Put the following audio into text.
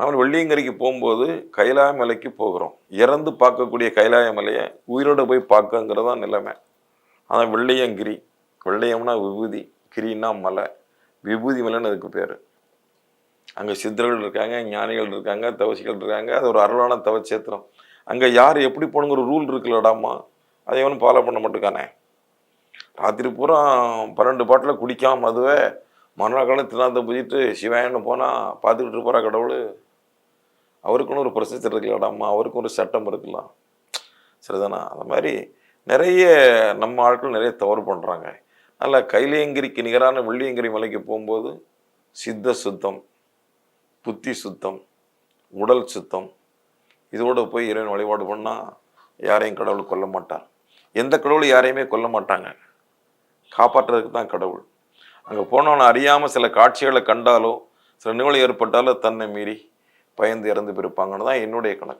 அவன் வெள்ளியங்கிரிக்கு போகும்போது கைலாய மலைக்கு போகிறோம். இறந்து பார்க்கக்கூடிய கைலாய மலையை உயிரோட போய் பார்க்கங்கிறது தான் நிலைமை. அதான் வெள்ளியங்கிரி. வெள்ளையம்னா விபூதி, கிரின்னா மலை. விபூதி மலைன்னு அதுக்கு பேர். அங்கே சித்தர்கள் இருக்காங்க, ஞானிகள் இருக்காங்க, தவசிகள் இருக்காங்க. அது ஒரு அருளான தவச்சேத்திரம். அங்கே யார் எப்படி போகணுங்கிற ரூல் இருக்குல்லடாமா, அதை எவனும் ஃபாலோ பண்ண மாட்டேக்கானே. ராத்திரி பூரா 12 பாட்டில் குடிக்காம மதுவை மறுநாள் காலம் திருநாந்த பூஜிட்டு சிவாயன்னு போனால் பார்த்துக்கிட்டு இருப்பாரா கடவுள்? அவருக்குன்னு ஒரு ப்ரொசீஜர் இருக்கலாம்மா, அவருக்கும் ஒரு சட்டம் இருக்கலாம். சரிதானா? அந்த மாதிரி நிறைய நம்ம ஆட்கள் நிறைய தவறு பண்ணுறாங்க. அதனால் கைலையங்கிரிக்கு நிகரான வெள்ளியங்கிரி மலைக்கு போகும்போது சித்த சுத்தம், புத்தி சுத்தம், உடல் சுத்தம், இதோடு போய் இறைவன் வழிபாடு பண்ணால் யாரையும் கடவுள் கொல்ல மாட்டார். எந்த கடவுளும் யாரையுமே கொல்ல மாட்டாங்க, காப்பாற்றுறதுக்கு தான் கடவுள். அங்கே போனவனை அறியாமல் சில காட்சிகளை கண்டாலோ சில நிகழ்வு ஏற்பட்டாலோ தன்னை மீறி பயந்து இறந்து போயிருப்பாங்கன்னு தான் என்னுடைய கணக்கு.